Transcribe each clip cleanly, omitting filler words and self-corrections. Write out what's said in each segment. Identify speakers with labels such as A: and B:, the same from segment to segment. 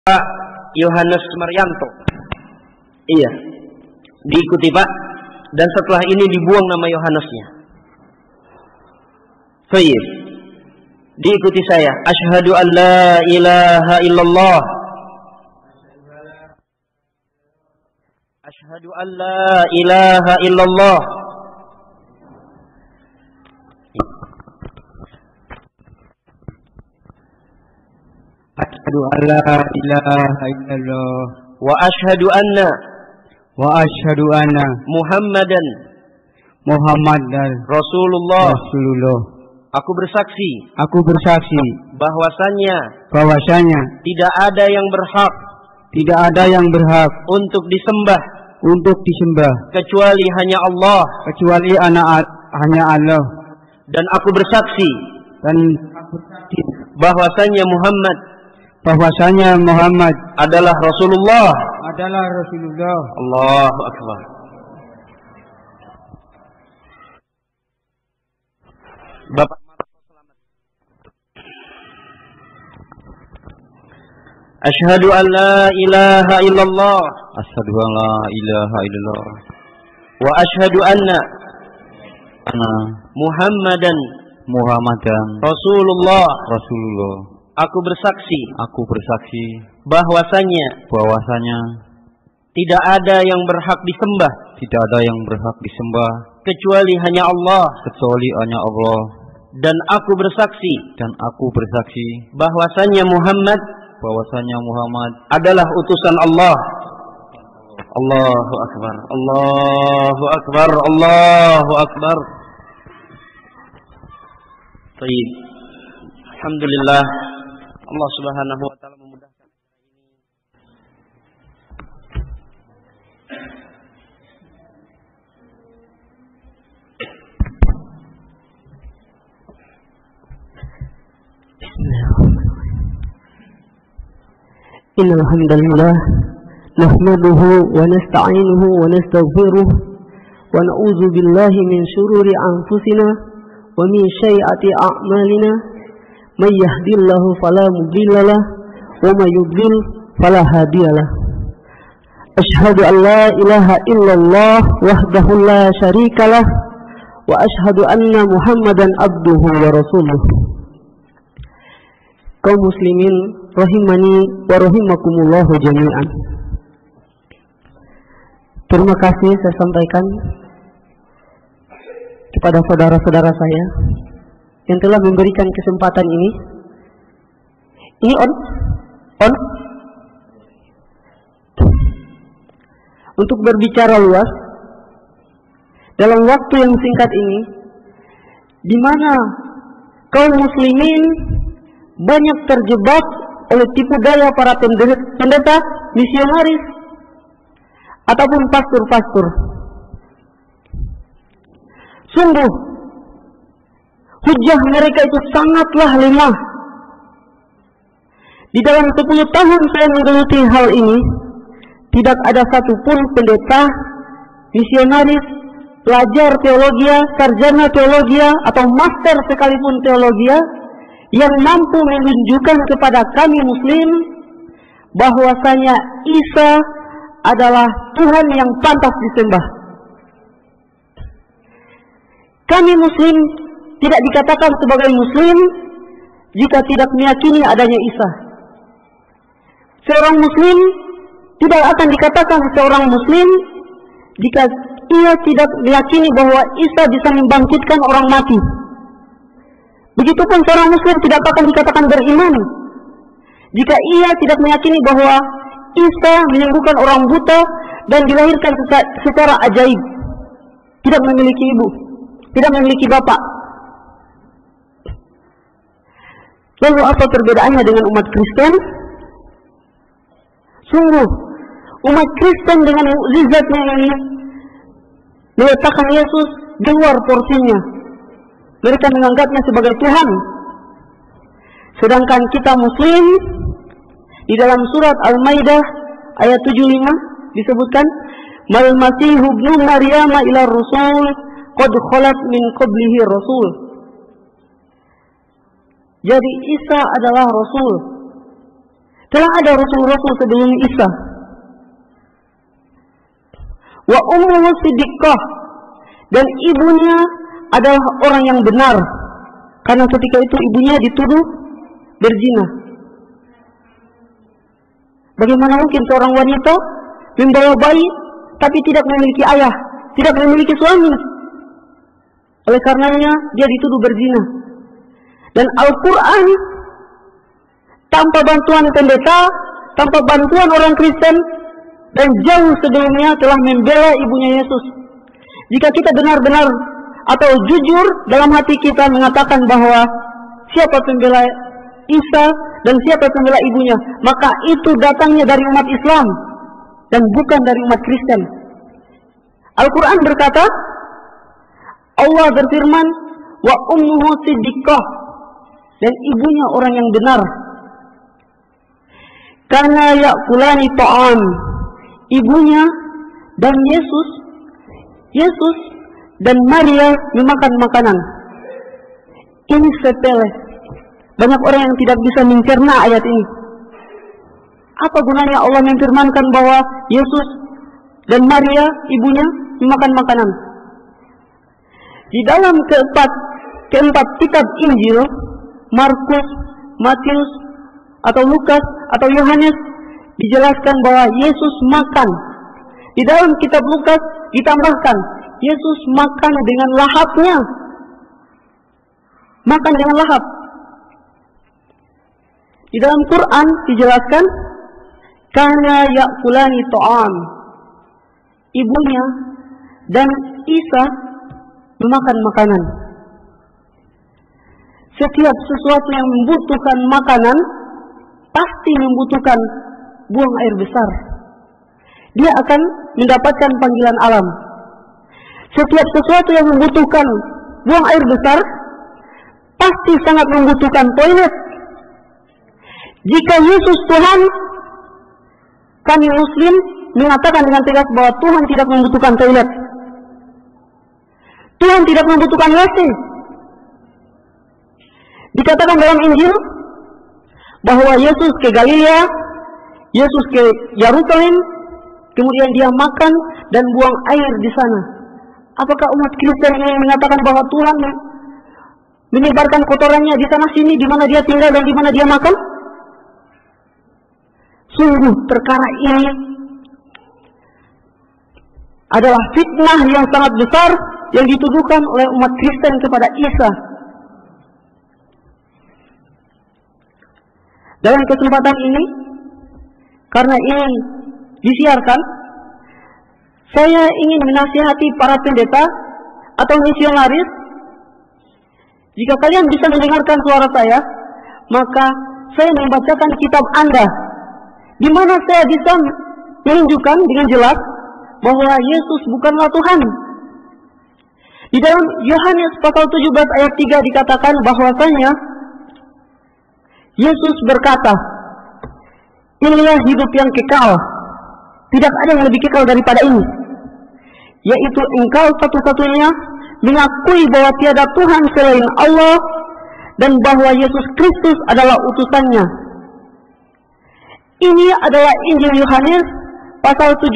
A: Pak Yohanes Maryanto. Iya, diikuti Pak. Dan setelah ini dibuang nama Yohanesnya. Baik, diikuti saya. Asyhadu an la ilaha illallah. Asyhadu an la ilaha illallah.
B: Asyhadu an la ilaha illallah
A: Wa asyhadu anna Muhammadan Rasulullah. Aku bersaksi bahwasanya tidak ada yang berhak untuk disembah kecuali hanya Allah. Dan aku bersaksi bahwasanya Muhammad adalah Rasulullah. Allahu Akbar. Bapak Asyhadu an la ilaha illallah.
B: Asyhadu an la ilaha illallah.
A: Wa asyhadu anna Muhammadan Rasulullah. Aku bersaksi bahwasanya tidak ada yang berhak disembah kecuali hanya Allah. Dan aku bersaksi bahwasanya Muhammad adalah utusan Allah. Allahu Akbar. Allahu Akbar. Allahu Akbar. Baik. Alhamdulillah, Allah Subhanahu wa taala memudahkan
C: Innal hamdalillah nahmaduhu wa nasta'inuhu wa nastaghfiruh wa na'udzu billahi min shururi anfusina wa min sayyiati a'malina may yahdihillahu fala mudhillalah wa may yudlil fala hadiyalah. Asyhadu an la ilaha illallah wahdahu la syarikalah wa asyhadu anna Muhammadan abduhu wa rasuluh. Kaum muslimin rahimani wa rahimakumullah jami'an. Terima kasih saya sampaikan kepada saudara-saudara saya yang telah memberikan kesempatan ini. Ini on untuk berbicara luas dalam waktu yang singkat ini, di mana kaum muslimin banyak terjebak oleh tipu daya para pendeta, misionaris, ataupun pastor-pastor. Sungguh, hujah mereka itu sangatlah lemah. Di dalam 10 tahun saya menggeluti hal ini, tidak ada satupun pendeta, misionaris, pelajar teologi, sarjana teologi, atau master sekalipun teologi yang mampu menunjukkan kepada kami muslim bahwasanya Isa adalah Tuhan yang pantas disembah. Kami muslim tidak dikatakan sebagai muslim jika tidak meyakini adanya Isa. Seorang muslim tidak akan dikatakan seorang muslim jika ia tidak meyakini bahwa Isa bisa membangkitkan orang mati. Begitupun seorang muslim tidak akan dikatakan beriman jika ia tidak meyakini bahwa Isa menyembuhkan orang buta dan dilahirkan secara ajaib, tidak memiliki ibu, tidak memiliki bapak. Lalu apa perbedaannya dengan umat Kristen? Sungguh, umat Kristen dengan mukjizatnya ini meletakkan Yesus di luar porsinya. Mereka menganggapnya sebagai Tuhan. Sedangkan kita muslim, di dalam surat Al-Maidah ayat 75 disebutkan, Mal Masihu ibnu Maryam ila Rasul qad khalat min qablihi Rasul. Jadi Isa adalah Rasul. Telah ada rasul-rasul sebelum Isa. Wa ummuhu siddiqah, dan ibunya adalah orang yang benar, karena ketika itu ibunya dituduh berzina. Bagaimana mungkin seorang wanita membawa bayi tapi tidak memiliki ayah, tidak memiliki suami? Oleh karenanya dia dituduh berzina. Dan Al-Quran tanpa bantuan pendeta, tanpa bantuan orang Kristen, dan jauh sebelumnya telah membela ibunya Yesus. Jika kita benar-benar atau jujur dalam hati kita mengatakan bahwa siapa pembela Isa dan siapa pembela ibunya, maka itu datangnya dari umat Islam dan bukan dari umat Kristen. Al-Quran berkata, Allah berfirman, wa ummuhu siddiqah, dan ibunya orang yang benar. Karena ya'kulani ta'am, ibunya dan Yesus dan Maria memakan makanan. Ini sepele. Banyak orang yang tidak bisa mencerna ayat ini. Apa gunanya Allah memfirmankan bahwa Yesus dan Maria ibunya memakan makanan? Di dalam keempat kitab Injil, Markus, Matius, atau Lukas, atau Yohanes, dijelaskan bahwa Yesus makan. Di dalam kitab Lukas ditambahkan, Yesus makan dengan lahapnya. Makan dengan lahap. Di dalam Quran dijelaskan, kana ya'kulani ta'am, ibunya dan Isa memakan makanan. Setiap sesuatu yang membutuhkan makanan pasti membutuhkan buang air besar. Dia akan mendapatkan panggilan alam. Setiap sesuatu yang membutuhkan buang air besar pasti sangat membutuhkan toilet. Jika Yesus Tuhan, kami Muslim mengatakan dengan tegas bahwa Tuhan tidak membutuhkan toilet. Tuhan tidak membutuhkan WC. Dikatakan dalam Injil bahwa Yesus ke Galilea, Yesus ke Yerusalem, kemudian dia makan dan buang air di sana. Apakah umat Kristen yang mengatakan bahwa Tuhan menyebarkan kotorannya di sana sini, di mana dia tinggal dan di mana dia makan? Sungguh perkara ini adalah fitnah yang sangat besar yang dituduhkan oleh umat Kristen kepada Isa. Dalam kesempatan ini, karena ini disiarkan, saya ingin menasihati para pendeta atau misionaris. Jika kalian bisa mendengarkan suara saya, maka saya membacakan kitab Anda, di mana saya bisa menunjukkan dengan jelas bahwa Yesus bukanlah Tuhan. Di dalam Yohanes pasal 17 ayat 3 dikatakan bahwasanya Yesus berkata, inilah hidup yang kekal, tidak ada yang lebih kekal daripada ini, yaitu engkau satu-satunya mengakui bahwa tiada Tuhan selain Allah dan bahwa Yesus Kristus adalah utusannya. Ini adalah Injil Yohanes pasal 17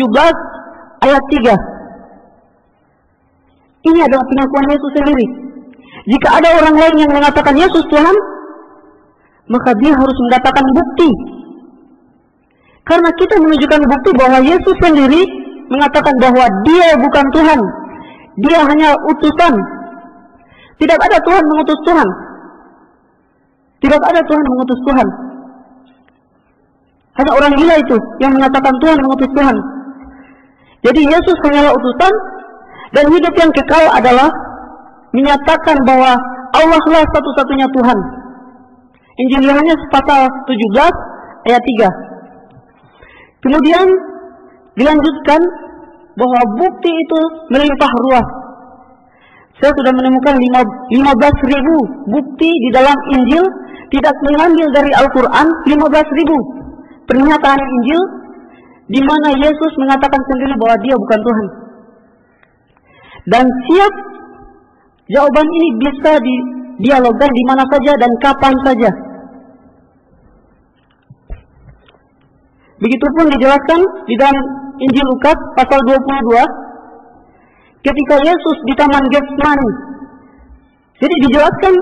C: ayat 3. Ini adalah pengakuan Yesus sendiri. Jika ada orang lain yang mengatakan Yesus Tuhan, maka dia harus mendapatkan bukti. Karena kita menunjukkan bukti bahwa Yesus sendiri mengatakan bahwa dia bukan Tuhan. Dia hanya utusan. Tidak ada Tuhan mengutus Tuhan. Tidak ada Tuhan mengutus Tuhan. Hanya orang gila itu yang mengatakan Tuhan mengutus Tuhan. Jadi Yesus hanyalah utusan, dan hidup yang kekal adalah menyatakan bahwa Allah lah satu-satunya Tuhan. Injil Yohanes pasal 17 ayat 3. Kemudian dilanjutkan bahwa bukti itu melimpah ruah. Saya sudah menemukan 15.000 bukti di dalam Injil, tidak mengambil dari Al-Quran. 15.000 pernyataan Injil di mana Yesus mengatakan sendiri bahwa dia bukan Tuhan. Dan siap jawaban ini bisa didialogkan di mana saja dan kapan saja. Begitupun dijelaskan di dalam Injil Lukas pasal 22 ketika Yesus di Taman Getsemani. Jadi dijelaskan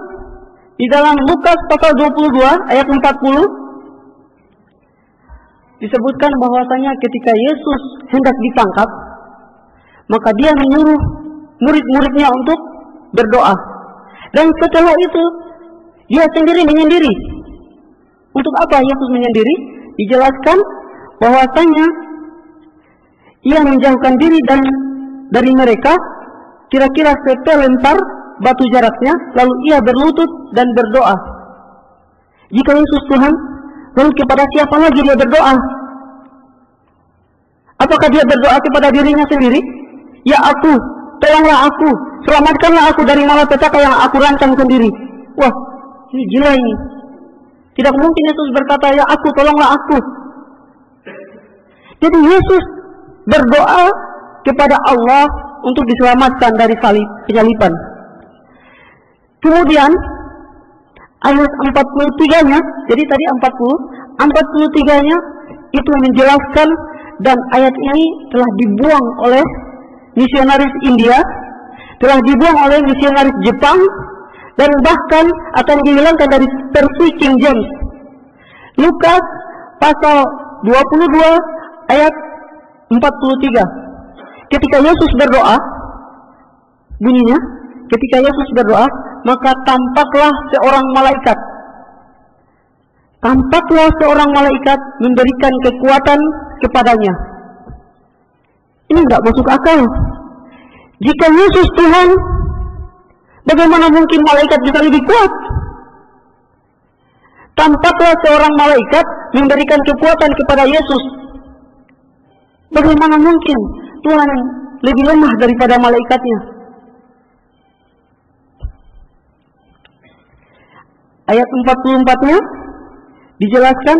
C: di dalam Lukas pasal 22 ayat 40 disebutkan bahwasanya ketika Yesus hendak ditangkap, maka dia menyuruh murid-muridnya untuk berdoa. Dan setelah itu dia sendiri menyendiri. Untuk apa Yesus menyendiri? Dijelaskan bahwasanya ia menjauhkan diri dari mereka kira-kira sepelempar batu jaraknya, lalu ia berlutut dan berdoa. Jika Yesus Tuhan, lalu kepada siapa lagi dia berdoa? Apakah dia berdoa kepada dirinya sendiri? Ya aku, tolonglah aku, selamatkanlah aku dari malapetaka yang aku rancang sendiri. Wah, ini gila ini. Tidak mungkin Yesus berkata, ya aku, tolonglah aku. Jadi Yesus berdoa kepada Allah untuk diselamatkan dari penyaliban. Kemudian ayat 43-nya, jadi tadi 43-nya itu menjelaskan, dan ayat ini telah dibuang oleh misionaris India, telah dibuang oleh misionaris Jepang, dan bahkan akan dihilangkan dari versi King James. Lukas pasal 22 ayat 43. Ketika Yesus berdoa, bunyinya, ketika Yesus berdoa, maka tampaklah seorang malaikat. Tampaklah seorang malaikat memberikan kekuatan kepadanya. Ini enggak masuk akal. Jika Yesus Tuhan, bagaimana mungkin malaikat bisa lebih kuat? Tampaklah seorang malaikat memberikan kekuatan kepada Yesus. Bagaimana mungkin Tuhan lebih lemah daripada malaikatnya? Ayat 44-nya dijelaskan,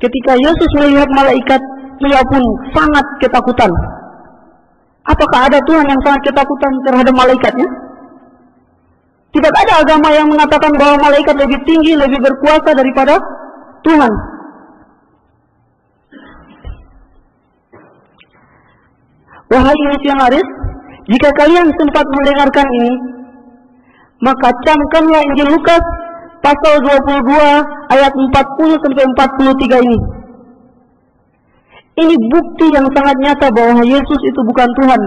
C: ketika Yesus melihat malaikat, ia pun sangat ketakutan. Apakah ada Tuhan yang sangat ketakutan terhadap malaikatnya? Tidak ada agama yang mengatakan bahwa malaikat lebih tinggi, lebih berkuasa daripada Tuhan. Wahai misionaris, jika kalian sempat mendengarkan ini, maka camkanlah Injil Lukas pasal 22 ayat 40-43 ini. Ini bukti yang sangat nyata bahwa Yesus itu bukan Tuhan,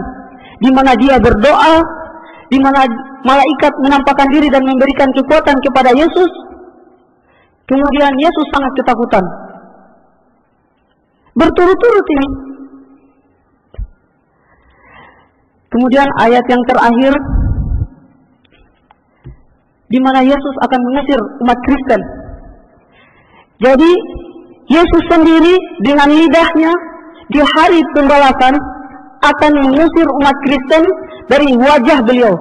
C: di mana dia berdoa, di mana malaikat menampakkan diri dan memberikan kekuatan kepada Yesus. Kemudian Yesus sangat ketakutan. Berturut-turut ini. Kemudian ayat yang terakhir, di mana Yesus akan mengusir umat Kristen. Jadi Yesus sendiri dengan lidahnya di hari pembalasan akan mengusir umat Kristen dari wajah beliau.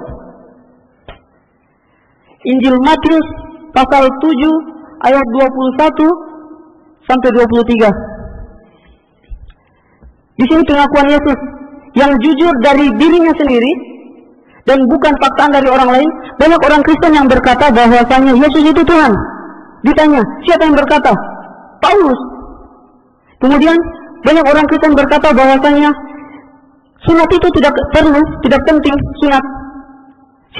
C: Injil Matius pasal 7 ayat 21 sampai 23. Di sini pengakuan Yesus yang jujur dari dirinya sendiri dan bukan paksaan dari orang lain. Banyak orang Kristen yang berkata bahwasanya Yesus itu Tuhan. Ditanya, siapa yang berkata? Paulus. Kemudian banyak orang Kristen berkata bahwasanya sunat itu tidak perlu, tidak penting sunat.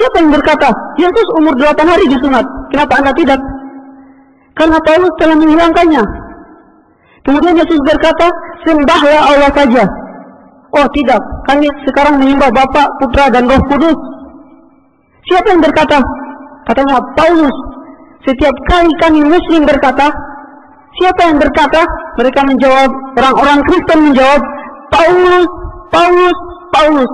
C: Siapa yang berkata? Yesus umur 8 hari disunat. Kenapa Anda tidak? Karena Paulus telah menghilangkannya. Kemudian Yesus berkata, sembahlah Allah saja. Oh tidak, kami sekarang menyembah Bapa, Putra, dan Roh Kudus. Siapa yang berkata? Katanya Paulus. Setiap kali kami Muslim berkata, siapa yang berkata? Mereka menjawab, orang-orang Kristen menjawab, Paulus, Paulus, Paulus.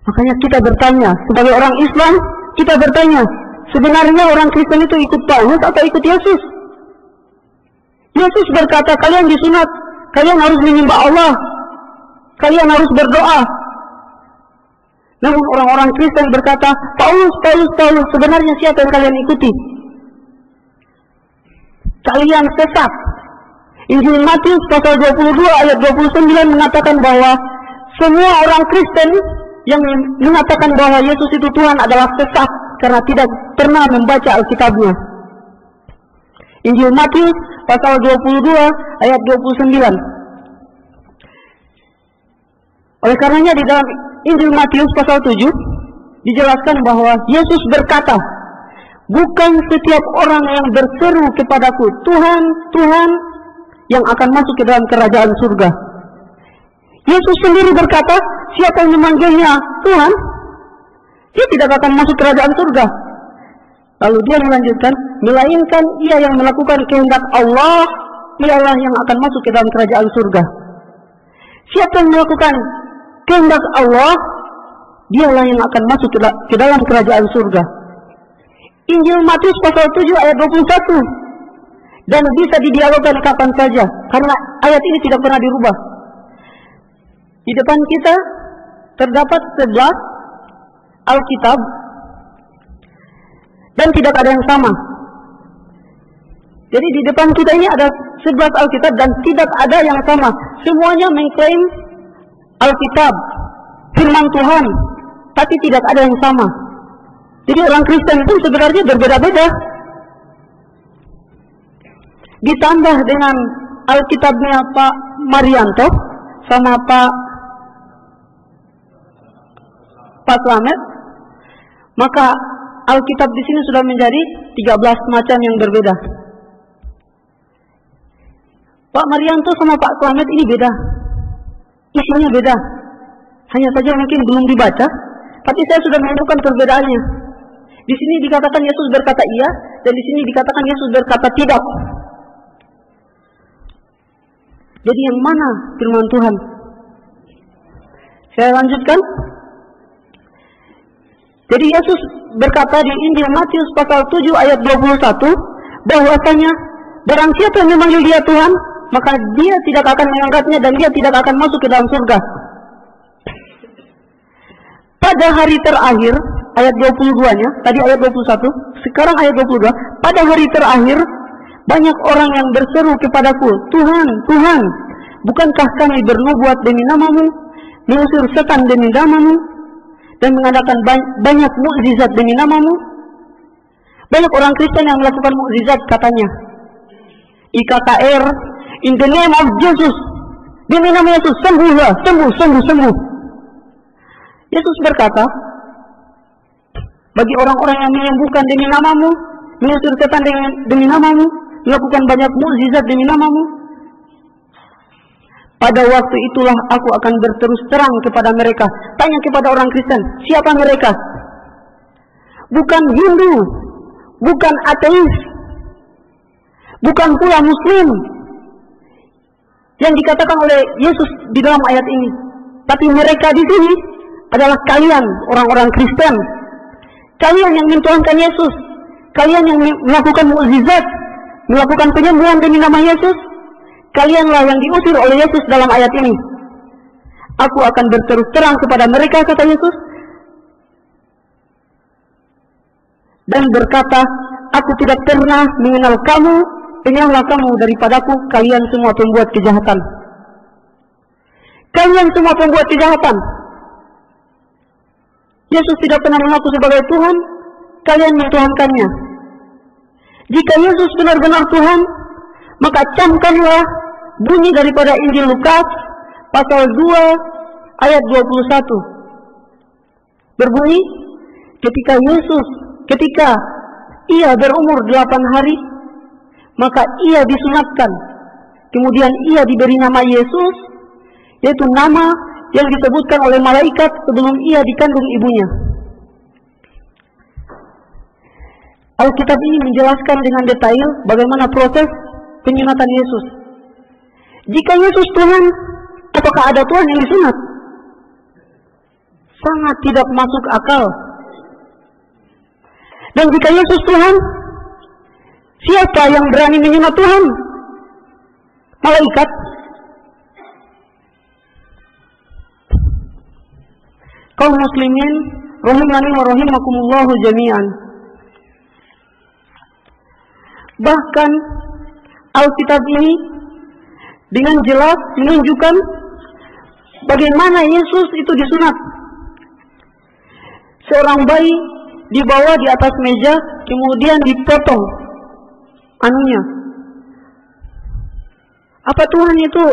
C: Makanya kita bertanya, sebagai orang Islam, kita bertanya, sebenarnya orang Kristen itu ikut Paulus atau ikut Yesus? Yesus berkata, kalian disunat, kalian harus menyembah Allah, kalian harus berdoa. Namun orang-orang Kristen berkata, Paulus, Paulus, Paulus. Sebenarnya siapa yang kalian ikuti? Kalian sesat. Injil Matius pasal 22 ayat 29 mengatakan bahwa semua orang Kristen yang mengatakan bahwa Yesus itu Tuhan adalah sesat karena tidak pernah membaca Alkitabnya. Injil Matius pasal 22 ayat 29. Oleh karenanya di dalam Injil Matius pasal 7 dijelaskan bahwa Yesus berkata, bukan setiap orang yang berseru kepadaku, Tuhan, Tuhan, yang akan masuk ke dalam kerajaan surga. Yesus sendiri berkata, siapa yang memanggilnya Tuhan, dia tidak akan masuk kerajaan surga. Lalu dia melanjutkan, melainkan ia yang melakukan kehendak Allah, ialah yang akan masuk ke dalam kerajaan surga. Siapa yang melakukan kehendak Allah, dialah yang akan masuk ke dalam kerajaan surga. Injil Matius pasal 7 ayat 21. Dan bisa didialogkan kapan saja, karena ayat ini tidak pernah dirubah. Di depan kita terdapat 11 Alkitab dan tidak ada yang sama. Jadi di depan kita ini ada 11 Alkitab dan tidak ada yang sama. Semuanya mengklaim Alkitab, firman Tuhan, tapi tidak ada yang sama. Jadi orang Kristen pun sebenarnya berbeda-beda. Ditambah dengan Alkitabnya Pak Marianto sama Pak Slamet, maka Alkitab di sini sudah menjadi 13 macam yang berbeda. Pak Marianto sama Pak Slamet ini beda, isinya beda. Hanya saja mungkin belum dibaca, tapi saya sudah menemukan perbedaannya. Di sini dikatakan Yesus berkata iya, dan di sini dikatakan Yesus berkata tidak. Jadi yang mana firman Tuhan? Saya lanjutkan. Jadi Yesus berkata di Injil Matius pasal 7 ayat 21, bahwasanya barang siapa yang memanggil dia Tuhan, maka dia tidak akan mengangkatnya dan dia tidak akan masuk ke dalam surga. Pada hari terakhir, ayat 22-nya, tadi ayat 21, sekarang ayat 22, pada hari terakhir, banyak orang yang berseru kepadaku, Tuhan, Tuhan, bukankah kami bernubuat demi namamu, mengusir setan demi namamu, dan mengadakan banyak mukjizat demi namamu? Banyak orang Kristen yang melakukan mukjizat katanya. IKKR, in the name of Jesus, demi nama Yesus, sembuhlah, sembuh. Yesus berkata, bagi orang-orang yang menyembuhkan demi namamu, mengusir setan demi namamu, melakukan banyak mukjizat demi namamu, pada waktu itulah aku akan berterus terang kepada mereka. Tanya kepada orang Kristen, siapa mereka? Bukan Hindu, bukan ateis, bukan pula Muslim yang dikatakan oleh Yesus di dalam ayat ini. Tapi mereka di sini adalah kalian, orang-orang Kristen. Kalian yang mentuhankan Yesus, kalian yang melakukan mukjizat, melakukan penyembuhan demi nama Yesus. Kalianlah yang diusir oleh Yesus dalam ayat ini. Aku akan berterus terang kepada mereka, kata Yesus, dan berkata, aku tidak pernah mengenal kamu, penyanglah kamu daripadaku, kalian semua pembuat kejahatan. Kalian semua pembuat kejahatan. Yesus tidak pernah mengaku sebagai Tuhan, kalian mentuhankannya. Jika Yesus benar-benar Tuhan, maka camkanlah bunyi daripada Injil Lukas pasal 2 ayat 21. Berbunyi, ketika ia berumur 8 hari, maka ia disunatkan. Kemudian ia diberi nama Yesus, yaitu nama yang disebutkan oleh malaikat sebelum ia dikandung ibunya. Alkitab ini menjelaskan dengan detail bagaimana proses penyunatan Yesus. Jika Yesus Tuhan, apakah ada Tuhan yang disunat? Sangat tidak masuk akal. Dan jika Yesus Tuhan, siapa yang berani menyunat Tuhan? Malaikat. Kaum muslimin rahimani wa rahimakumullahu jami'an. Bahkan Alkitab ini dengan jelas menunjukkan bagaimana Yesus itu disunat. Seorang bayi dibawa di atas meja, kemudian dipotong anunya, Apa Tuhan itu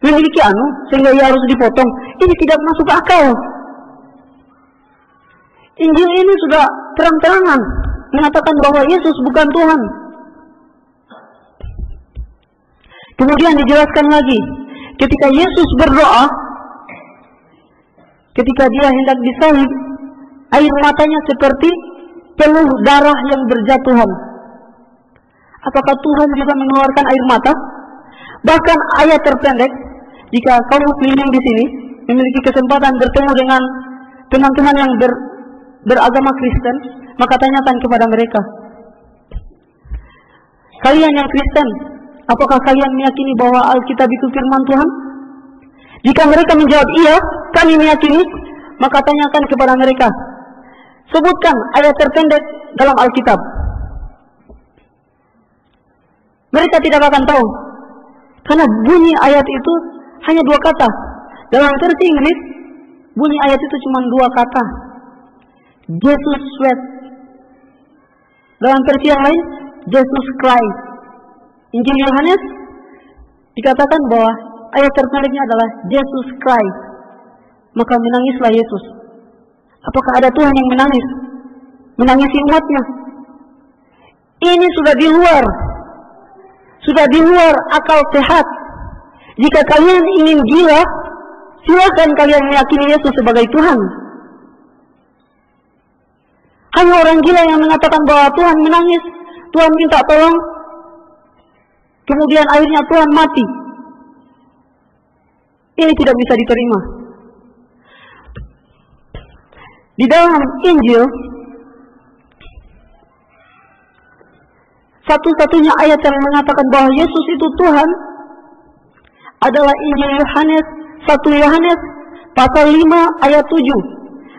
C: memiliki sehingga ia harus dipotong? Ini tidak masuk akal. Injil ini sudah terang-terangan mengatakan bahwa Yesus bukan Tuhan. Kemudian dijelaskan lagi, ketika Yesus berdoa, ketika dia hendak disalib, air matanya seperti peluh darah yang berjatuhan. Apakah Tuhan bisa mengeluarkan air mata? Bahkan ayat terpendek, jika kaum muslimin di sini memiliki kesempatan bertemu dengan teman-teman yang beragama Kristen, maka tanyakan kepada mereka, kalian yang Kristen, apakah kalian meyakini bahwa Alkitab itu firman Tuhan? Jika mereka menjawab iya, kami meyakini, maka tanyakan kepada mereka, sebutkan ayat terpendek dalam Alkitab. Mereka tidak akan tahu, karena bunyi ayat itu hanya 2 kata. Dalam versi Inggris, bunyi ayat itu cuma 2 kata, Jesus wept. Dalam versi yang lain, Jesus Christ. Injil Yohanes dikatakan bahwa ayat terpendeknya adalah Jesus Christ. Maka menangislah Yesus. Apakah ada Tuhan yang menangis? Menangisi umatnya? Ini sudah di luar akal sehat. Jika kalian ingin gila, silakan kalian meyakini Yesus sebagai Tuhan. Hanya orang gila yang mengatakan bahwa Tuhan menangis, Tuhan minta tolong, kemudian akhirnya Tuhan mati. Ini tidak bisa diterima. Di dalam Injil, satu-satunya ayat yang mengatakan bahwa Yesus itu Tuhan adalah Injil Yohanes, 1 Yohanes pasal 5 ayat 7.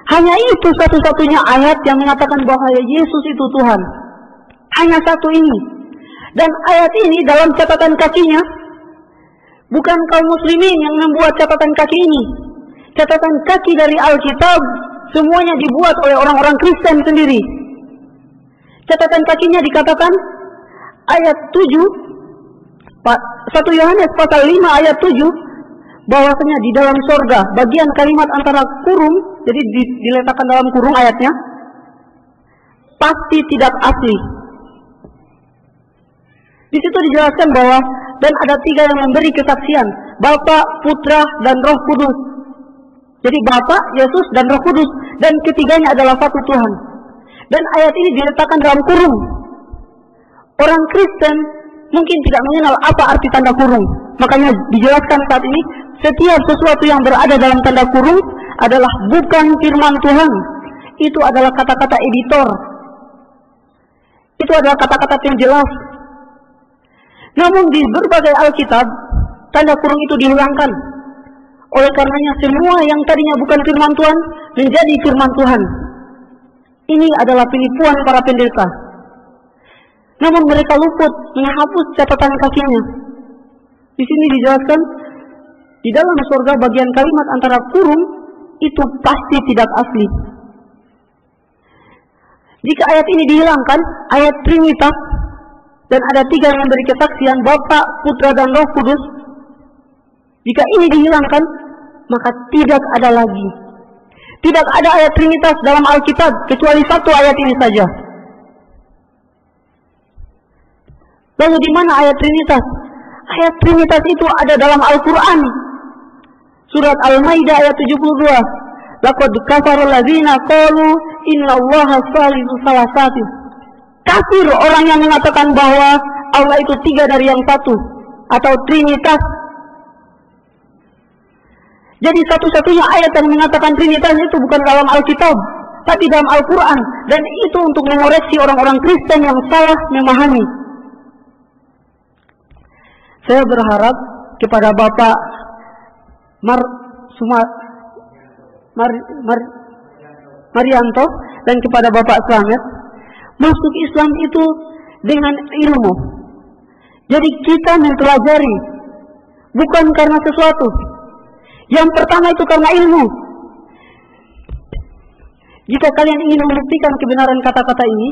C: Hanya itu satu-satunya ayat yang mengatakan bahwa Yesus itu Tuhan. Hanya satu ini. Dan ayat ini dalam catatan kakinya, bukan kaum muslimin yang membuat catatan kaki ini. Catatan kaki dari Alkitab semuanya dibuat oleh orang-orang Kristen sendiri. Catatan kakinya dikatakan ayat 7, 1 Yohanes pasal 5 ayat 7, bahwasanya di dalam sorga, bagian kalimat antara kurung, jadi diletakkan dalam kurung ayatnya, pasti tidak asli. Di situ dijelaskan bahwa dan ada 3 yang memberi kesaksian, Bapa, Putra, dan Roh Kudus. Jadi Bapa, Yesus, dan Roh Kudus, dan ketiganya adalah satu Tuhan. Dan ayat ini diletakkan dalam kurung. Orang Kristen mungkin tidak mengenal apa arti tanda kurung. Makanya dijelaskan saat ini, setiap sesuatu yang berada dalam tanda kurung adalah bukan firman Tuhan. Itu adalah kata-kata editor. Itu adalah kata-kata yang jelas. Namun di berbagai Alkitab, tanda kurung itu dihilangkan. Oleh karenanya semua yang tadinya bukan firman Tuhan menjadi firman Tuhan. Ini adalah penipuan para pendeta. Namun mereka luput menghapus catatan kakinya. Di sini dijelaskan, di dalam surga bagian kalimat antara kurung itu pasti tidak asli. Jika ayat ini dihilangkan, ayat Trinitas, dan ada 3 yang memberi kesaksian, Bapa, Putra, dan Roh Kudus. Jika ini dihilangkan, maka tidak ada lagi. Tidak ada ayat Trinitas dalam Alkitab, kecuali 1 ayat ini saja. Lalu di mana ayat Trinitas? Ayat Trinitas itu ada dalam Al-Quran. Surat Al-Maidah ayat 72. Laqad kafara alladzina qalu innallaha salisu salasati. Kafir orang yang mengatakan bahwa Allah itu 3 dari yang 1 atau Trinitas. Jadi satu-satunya ayat yang mengatakan Trinitas itu bukan dalam Alkitab, tapi dalam Al-Quran. Dan itu untuk mengoreksi orang-orang Kristen yang salah memahami. Saya berharap kepada Bapak Marianto dan kepada Bapak Slamet, masuk Islam itu dengan ilmu. Jadi kita mempelajari, bukan karena sesuatu. Yang pertama itu karena ilmu. Jika kalian ingin membuktikan kebenaran kata-kata ini,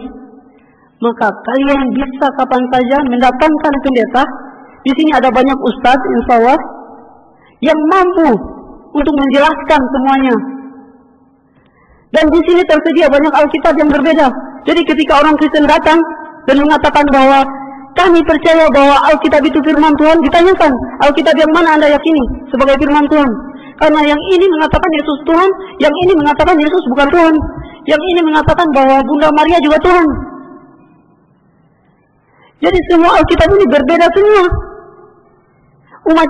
C: maka kalian bisa kapan saja mendatangkan pendeta Di sini ada banyak ustaz, insya Allah, yang mampu untuk menjelaskan semuanya. Dan di sini tersedia banyak Alkitab yang berbeda. Jadi ketika orang Kristen datang dan mengatakan bahwa kami percaya bahwa Alkitab itu firman Tuhan, ditanyakan, Alkitab yang mana Anda yakini sebagai firman Tuhan? Karena yang ini mengatakan Yesus Tuhan, yang ini mengatakan Yesus bukan Tuhan, yang ini mengatakan bahwa Bunda Maria juga Tuhan. Jadi semua Alkitab ini berbeda semua. Umat,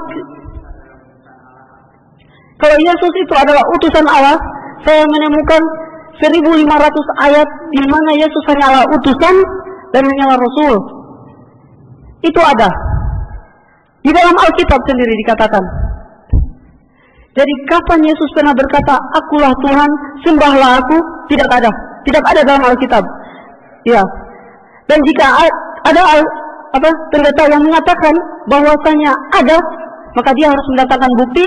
C: kalau Yesus itu adalah utusan Allah, saya menemukan 1500 ayat di mana Yesus hanyalah utusan dan hanyalah Rasul. Itu ada di dalam Alkitab sendiri dikatakan. Jadi kapan Yesus pernah berkata, akulah Tuhan, sembahlah aku? Tidak ada. Tidak ada dalam Alkitab. Ya. Dan jika ada pendeta yang mengatakan bahwasanya ada, maka dia harus mendatangkan bukti.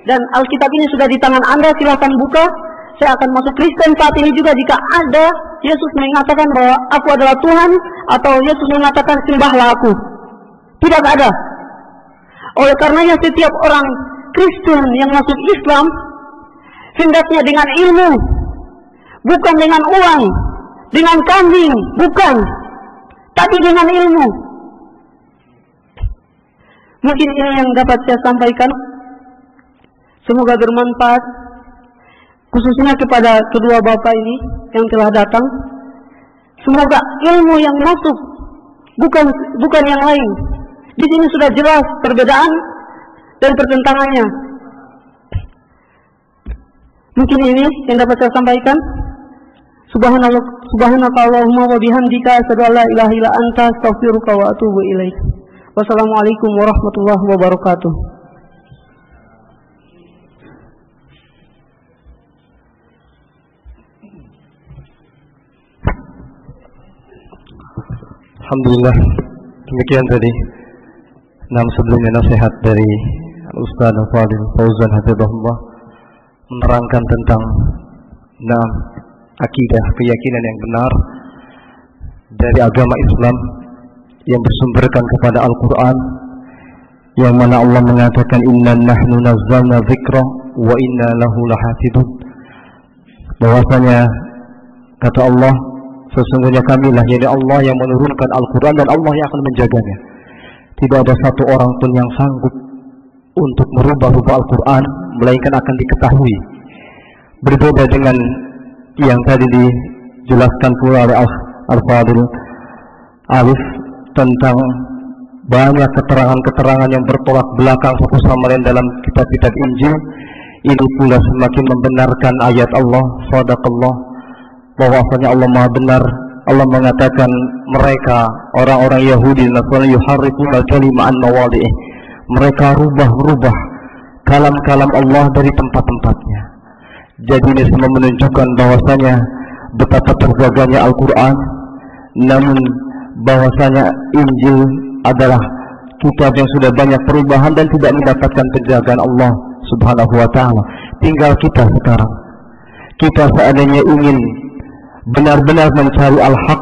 C: Dan Alkitab ini sudah di tangan Anda, silakan buka. Saya akan masuk Kristen saat ini juga jika ada Yesus mengatakan bahwa aku adalah Tuhan, atau Yesus mengatakan sembahlah aku. Tidak ada. Oleh karenanya setiap orang Kristen yang masuk Islam hendaknya dengan ilmu, bukan dengan uang, dengan kambing, bukan, tapi dengan ilmu. Mungkin ini yang dapat saya sampaikan. Semoga bermanfaat, khususnya kepada kedua bapak ini yang telah datang. Semoga ilmu yang masuk, bukan yang lain. Di sini sudah jelas perbedaan dan pertentangannya. Mungkin ini yang dapat saya sampaikan. Subhanakallahumma wa bihamdika asyhadu an la ilaha illa anta astaghfiruka wa atubu ilaik. Wassalamualaikum warahmatullahi wabarakatuh.
B: Alhamdulillah, demikian tadi. Sebelumnya nasihat dari Ustaz Al-Fadil Fauzan Hafizahullah menerangkan tentang akidah, keyakinan yang benar dari agama Islam yang bersumberkan kepada Al-Quran, yang mana Allah mengatakan inna nahnu nazzalna dzikra wa inna lahu lahafidun, bahwasanya kata Allah, sesungguhnya kamilah, yaitu Allah yang menurunkan Al-Quran dan Allah yang akan menjaganya. Tidak ada satu orang pun yang sanggup untuk merubah-rubah Al-Quran, melainkan akan diketahui. Berbeda dengan yang tadi dijelaskan pula oleh Al-Fadil Alif tentang banyak keterangan-keterangan yang bertolak belakang satu sama lain dalam kitab-kitab Injil. Ini pula semakin membenarkan ayat Allah, sadaqallah, bahwasanya Allah Maha benar. Allah mengatakan mereka orang-orang Yahudi dan Nasrani yuharrifuna al-kalima an mawadhi'i. Mereka rubah-rubah kalam-kalam Allah dari tempat-tempatnya. Jadi ini semua menunjukkan bahwasanya betapa terjaganya Al-Quran, namun bahwasanya Injil adalah kitab yang sudah banyak perubahan dan tidak mendapatkan penjagaan Allah Subhanahu wa ta'ala. Tinggal kita sekarang, kita seandainya ingin benar-benar mencari al-haq,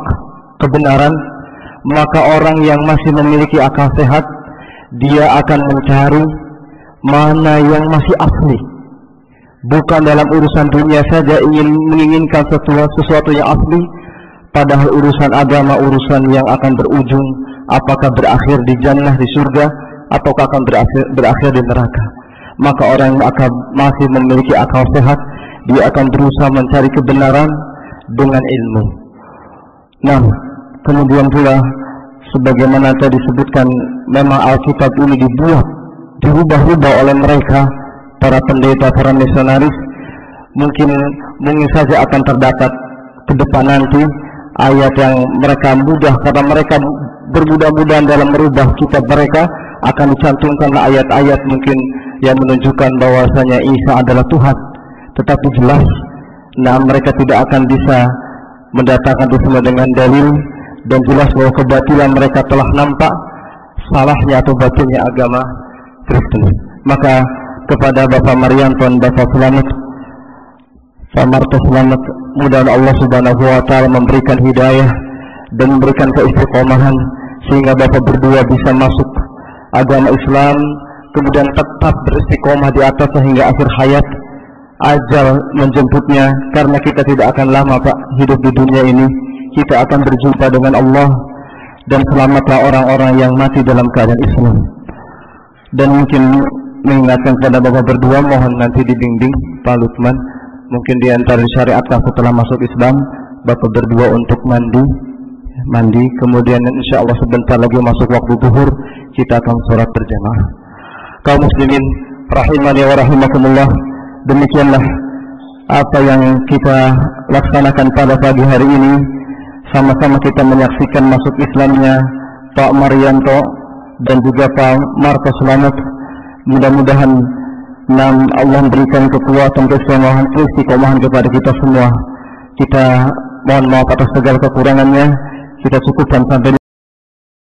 B: kebenaran, maka orang yang masih memiliki akal sehat, dia akan mencari mana yang masih asli. Bukan dalam urusan dunia saja menginginkan sesuatu yang asli, padahal urusan agama, urusan yang akan berujung, apakah berakhir di jannah, di surga, ataukah akan berakhir di neraka. Maka orang yang masih memiliki akal sehat, dia akan berusaha mencari kebenaran dengan ilmu. Nah, kemudian pula sebagaimana tadi disebutkan, memang Alkitab ini dirubah-rubah oleh mereka, para pendeta, para misionaris. Mungkin saja akan terdapat ke depan nanti ayat yang mereka mudah, karena mereka bermudah-mudahan dalam merubah kitab mereka, akan dicantumkanlah ayat-ayat mungkin yang menunjukkan bahwasanya Isa adalah Tuhan. Tetapi jelas, mereka tidak akan bisa mendatangkan itu semua dengan dalil, dan jelas bahwa kebatilan mereka telah nampak, salahnya atau batilnya agama Kristen. Maka kepada Bapak Marianto dan Bapak Selamat, Pak Marto Selamat, mudah-mudahan Allah Subhanahu wa ta'ala memberikan hidayah dan memberikan keistiqomahan sehingga Bapak berdua bisa masuk agama Islam, kemudian tetap beristiqomah di atas sehingga akhir hayat, ajal menjemputnya. Karena kita tidak akan lama Pak hidup di dunia ini, kita akan berjumpa dengan Allah. Dan selamatlah orang-orang yang mati dalam keadaan Islam. Dan mungkin mengingatkan kepada Bapak berdua, mohon nanti dibimbing Pak Lukman, mungkin di antara syariatkah setelah masuk Islam Bapak berdua untuk mandi, kemudian insya Allah sebentar lagi masuk waktu zuhur, kita akan sholat berjamaah. Kaum muslimin rahimani wa rahimakumullah, demikianlah apa yang kita laksanakan pada pagi hari ini. Sama-sama kita menyaksikan masuk Islamnya Pak Marianto dan juga Pak Marco Selamat. Mudah-mudahan Allah memberikan kekuatan istiqomahan kepada kita semua. Kita mohon maaf atas segala kekurangannya. Kita cukupkan sampai